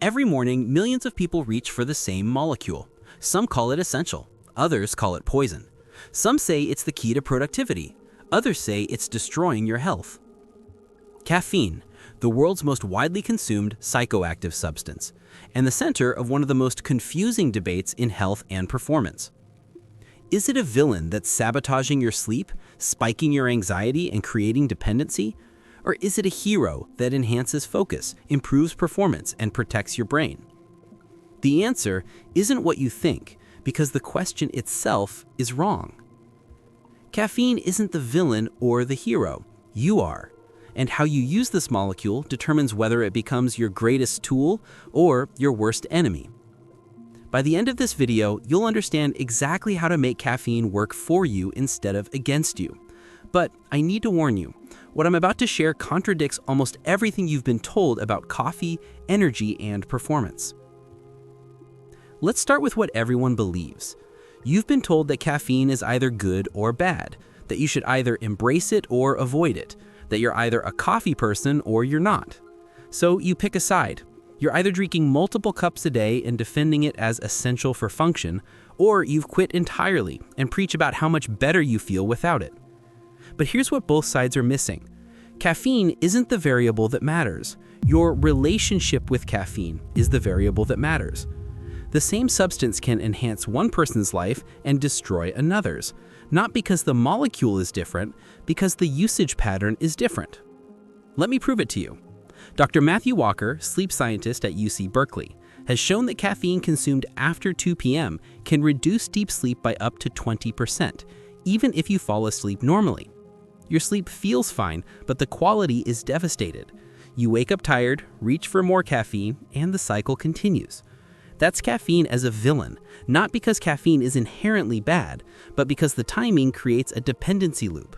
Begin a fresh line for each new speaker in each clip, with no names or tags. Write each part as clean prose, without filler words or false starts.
Every morning, millions of people reach for the same molecule. Some call it essential, others call it poison. Some say it's the key to productivity, others say it's destroying your health. Caffeine, the world's most widely consumed psychoactive substance, and the center of one of the most confusing debates in health and performance. Is it a villain that's sabotaging your sleep, spiking your anxiety, and creating dependency? Or is it a hero that enhances focus, improves performance, and protects your brain? The answer isn't what you think, because the question itself is wrong. Caffeine isn't the villain or the hero. You are. And how you use this molecule determines whether it becomes your greatest tool or your worst enemy. By the end of this video, you'll understand exactly how to make caffeine work for you instead of against you. But I need to warn you, what I'm about to share contradicts almost everything you've been told about coffee, energy, and performance. Let's start with what everyone believes. You've been told that caffeine is either good or bad, that you should either embrace it or avoid it, that you're either a coffee person or you're not. So you pick a side. You're either drinking multiple cups a day and defending it as essential for function, or you've quit entirely and preach about how much better you feel without it. But here's what both sides are missing. Caffeine isn't the variable that matters. Your relationship with caffeine is the variable that matters. The same substance can enhance one person's life and destroy another's, not because the molecule is different, because the usage pattern is different. Let me prove it to you. Dr. Matthew Walker, sleep scientist at UC Berkeley, has shown that caffeine consumed after 2 p.m. can reduce deep sleep by up to 20%, even if you fall asleep normally. Your sleep feels fine, but the quality is devastated. You wake up tired, reach for more caffeine, and the cycle continues. That's caffeine as a villain, not because caffeine is inherently bad, but because the timing creates a dependency loop.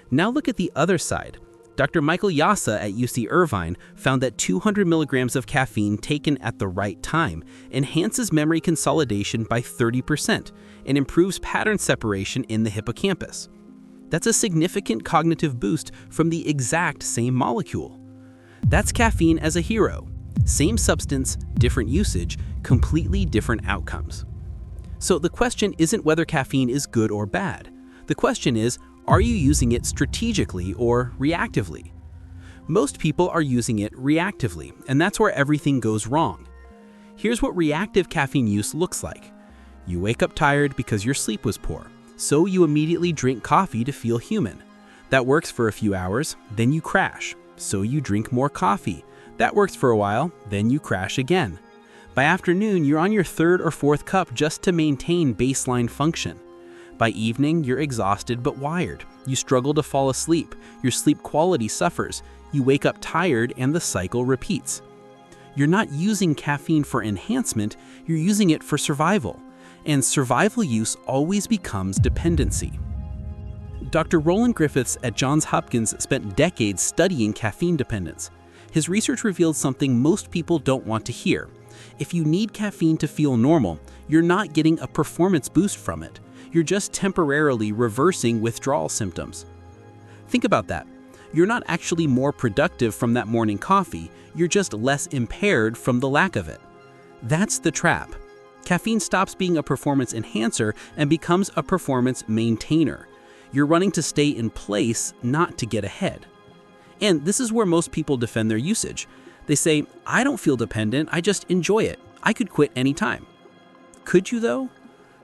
Now look at the other side. Dr. Michael Yassa at UC Irvine found that 200 milligrams of caffeine taken at the right time enhances memory consolidation by 30% and improves pattern separation in the hippocampus. That's a significant cognitive boost from the exact same molecule. That's caffeine as a hero. Same substance, different usage, completely different outcomes. So the question isn't whether caffeine is good or bad. The question is, are you using it strategically or reactively? Most people are using it reactively, and that's where everything goes wrong. Here's what reactive caffeine use looks like. You wake up tired because your sleep was poor, so you immediately drink coffee to feel human. That works for a few hours, then you crash, so you drink more coffee. That works for a while, then you crash again. By afternoon, you're on your third or fourth cup just to maintain baseline function. By evening, you're exhausted but wired. You struggle to fall asleep. Your sleep quality suffers. You wake up tired and the cycle repeats. You're not using caffeine for enhancement, you're using it for survival. And survival use always becomes dependency. Dr. Roland Griffiths at Johns Hopkins spent decades studying caffeine dependence. His research revealed something most people don't want to hear. If you need caffeine to feel normal, you're not getting a performance boost from it. You're just temporarily reversing withdrawal symptoms. Think about that. You're not actually more productive from that morning coffee, you're just less impaired from the lack of it. That's the trap. Caffeine stops being a performance enhancer and becomes a performance maintainer. You're running to stay in place, not to get ahead. And this is where most people defend their usage. They say, I don't feel dependent, I just enjoy it. I could quit anytime. Could you though?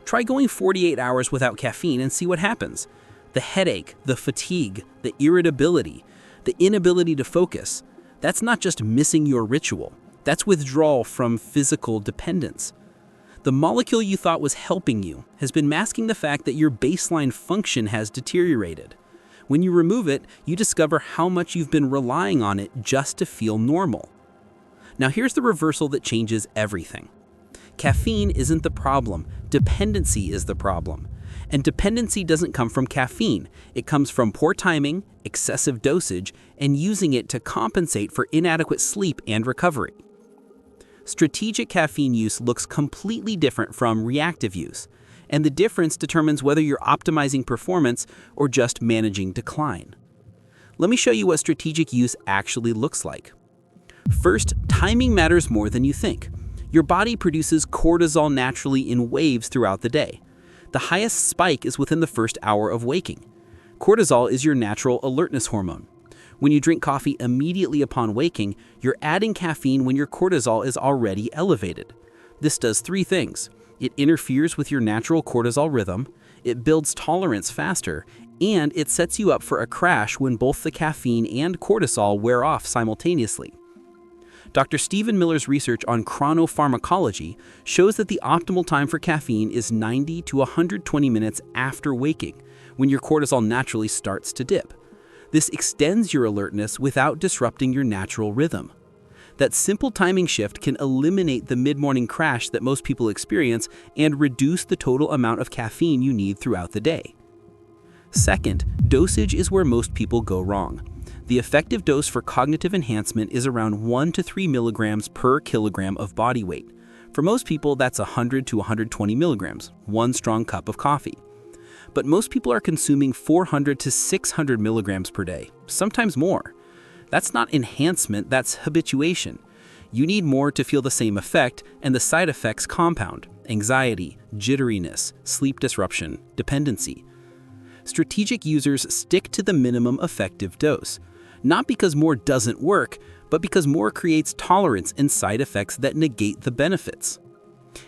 Try going 48 hours without caffeine and see what happens. The headache, the fatigue, the irritability, the inability to focus. That's not just missing your ritual. That's withdrawal from physical dependence. The molecule you thought was helping you has been masking the fact that your baseline function has deteriorated. When you remove it, you discover how much you've been relying on it just to feel normal. Now here's the reversal that changes everything. Caffeine isn't the problem, dependency is the problem. And dependency doesn't come from caffeine. It comes from poor timing, excessive dosage, and using it to compensate for inadequate sleep and recovery. Strategic caffeine use looks completely different from reactive use, and the difference determines whether you're optimizing performance or just managing decline. Let me show you what strategic use actually looks like. First, timing matters more than you think. Your body produces cortisol naturally in waves throughout the day. The highest spike is within the first hour of waking. Cortisol is your natural alertness hormone. When you drink coffee immediately upon waking, you're adding caffeine when your cortisol is already elevated. This does three things. It interferes with your natural cortisol rhythm, it builds tolerance faster, and it sets you up for a crash when both the caffeine and cortisol wear off simultaneously. Dr. Stephen Miller's research on chronopharmacology shows that the optimal time for caffeine is 90 to 120 minutes after waking, when your cortisol naturally starts to dip. This extends your alertness without disrupting your natural rhythm. That simple timing shift can eliminate the mid-morning crash that most people experience and reduce the total amount of caffeine you need throughout the day. Second, dosage is where most people go wrong. The effective dose for cognitive enhancement is around 1 to 3 milligrams per kilogram of body weight. For most people, that's 100 to 120 milligrams, one strong cup of coffee. But most people are consuming 400 to 600 milligrams per day, sometimes more. That's not enhancement, that's habituation. You need more to feel the same effect, and the side effects compound: anxiety, jitteriness, sleep disruption, dependency. Strategic users stick to the minimum effective dose, not because more doesn't work, but because more creates tolerance and side effects that negate the benefits.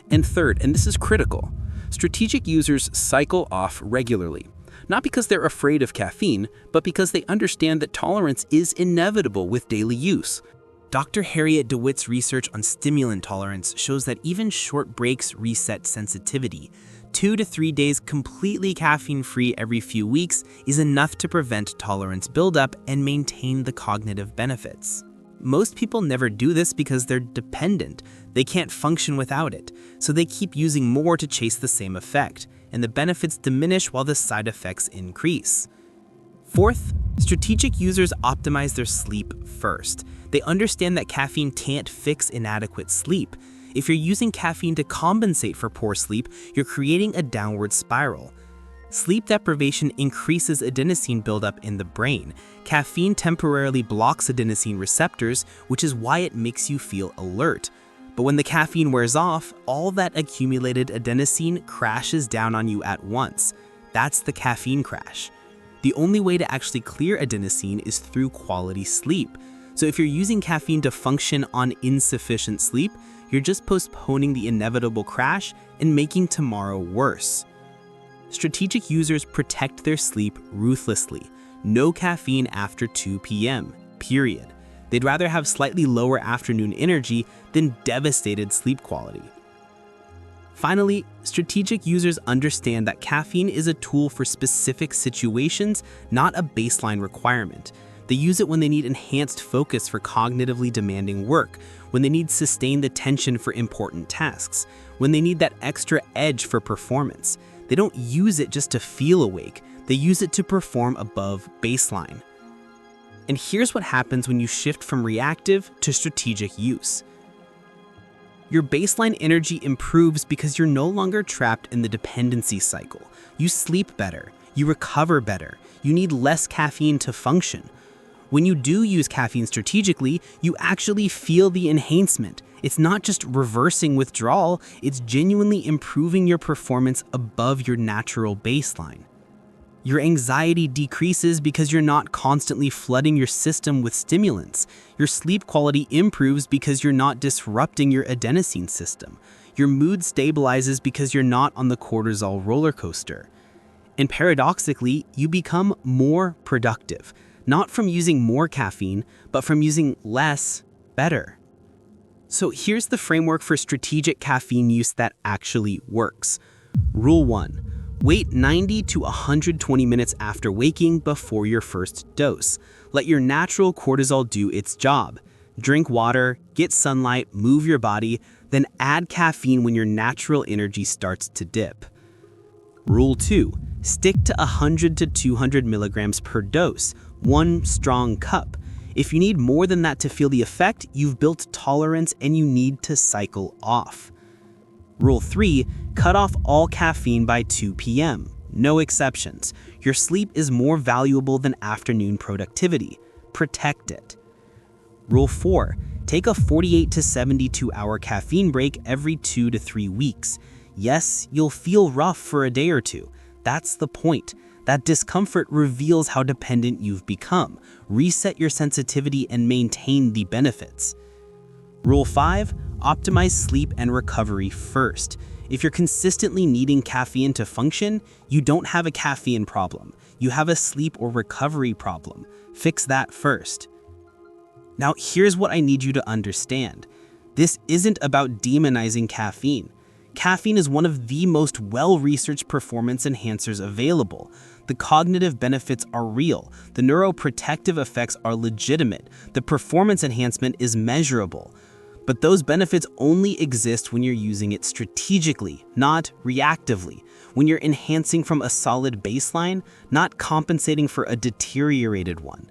And third, and this is critical, strategic users cycle off regularly. Not because they're afraid of caffeine, but because they understand that tolerance is inevitable with daily use.
Dr. Harriet DeWitt's research on stimulant tolerance shows that even short breaks reset sensitivity. 2 to 3 days completely caffeine-free every few weeks is enough to prevent tolerance buildup and maintain the cognitive benefits. Most people never do this because they're dependent. They can't function without it, so they keep using more to chase the same effect, and the benefits diminish while the side effects increase. Fourth, strategic users optimize their sleep first. They understand that caffeine can't fix inadequate sleep. If you're using caffeine to compensate for poor sleep, you're creating a downward spiral. Sleep deprivation increases adenosine buildup in the brain. Caffeine temporarily blocks adenosine receptors, which is why it makes you feel alert. But when the caffeine wears off, all that accumulated adenosine crashes down on you at once. That's the caffeine crash. The only way to actually clear adenosine is through quality sleep. So if you're using caffeine to function on insufficient sleep, you're just postponing the inevitable crash and making tomorrow worse. Strategic users protect their sleep ruthlessly. No caffeine after 2 p.m., period. They'd rather have slightly lower afternoon energy than devastated sleep quality. Finally, strategic users understand that caffeine is a tool for specific situations, not a baseline requirement. They use it when they need enhanced focus for cognitively demanding work, when they need sustained attention for important tasks, when they need that extra edge for performance. They don't use it just to feel awake, they use it to perform above baseline. And here's what happens when you shift from reactive to strategic use. Your baseline energy improves because you're no longer trapped in the dependency cycle. You sleep better, you recover better, you need less caffeine to function. When you do use caffeine strategically, you actually feel the enhancement. It's not just reversing withdrawal, it's genuinely improving your performance above your natural baseline. Your anxiety decreases because you're not constantly flooding your system with stimulants. Your sleep quality improves because you're not disrupting your adenosine system. Your mood stabilizes because you're not on the cortisol roller coaster. And paradoxically, you become more productive, not from using more caffeine, but from using less better. So here's the framework for strategic caffeine use that actually works. Rule 1. Wait 90 to 120 minutes after waking before your first dose. Let your natural cortisol do its job. Drink water, get sunlight, move your body, then add caffeine when your natural energy starts to dip. Rule 2. Stick to 100 to 200 milligrams per dose, one strong cup. If you need more than that to feel the effect, you've built tolerance and you need to cycle off. Rule 3. Cut off all caffeine by 2 p.m. No exceptions. Your sleep is more valuable than afternoon productivity. Protect it. Rule 4. Take a 48 to 72 hour caffeine break every 2 to 3 weeks. Yes, you'll feel rough for a day or two. That's the point. That discomfort reveals how dependent you've become. Reset your sensitivity and maintain the benefits. Rule 5, optimize sleep and recovery first. If you're consistently needing caffeine to function, you don't have a caffeine problem. You have a sleep or recovery problem. Fix that first. Now, here's what I need you to understand. This isn't about demonizing caffeine. Caffeine is one of the most well-researched performance enhancers available. The cognitive benefits are real. The neuroprotective effects are legitimate. The performance enhancement is measurable. But those benefits only exist when you're using it strategically, not reactively. When you're enhancing from a solid baseline, not compensating for a deteriorated one.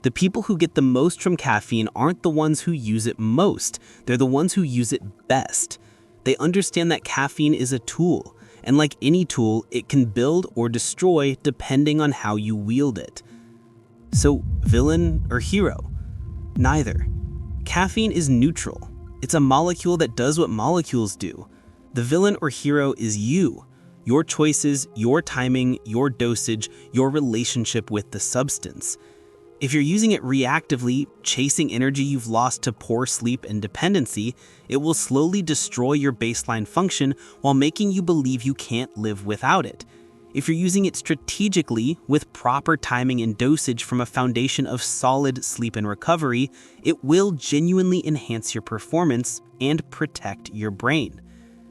The people who get the most from caffeine aren't the ones who use it most. They're the ones who use it best. They understand that caffeine is a tool, and like any tool, it can build or destroy depending on how you wield it. So, villain or hero? Neither. Caffeine is neutral. It's a molecule that does what molecules do. The villain or hero is you. Your choices, your timing, your dosage, your relationship with the substance. If you're using it reactively, chasing energy you've lost to poor sleep and dependency, it will slowly destroy your baseline function while making you believe you can't live without it. If you're using it strategically, with proper timing and dosage from a foundation of solid sleep and recovery, it will genuinely enhance your performance and protect your brain.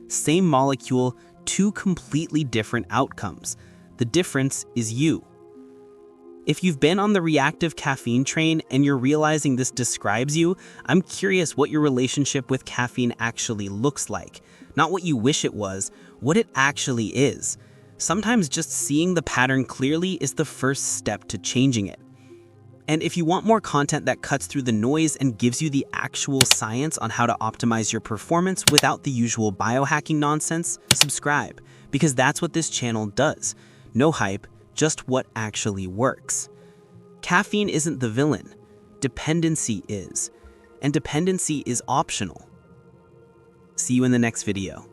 Same molecule, two completely different outcomes. The difference is you. If you've been on the reactive caffeine train and you're realizing this describes you, I'm curious what your relationship with caffeine actually looks like. Not what you wish it was, what it actually is. Sometimes just seeing the pattern clearly is the first step to changing it. And if you want more content that cuts through the noise and gives you the actual science on how to optimize your performance without the usual biohacking nonsense, subscribe, because that's what this channel does. No hype, just what actually works. Caffeine isn't the villain. Dependency is. And dependency is optional. See you in the next video.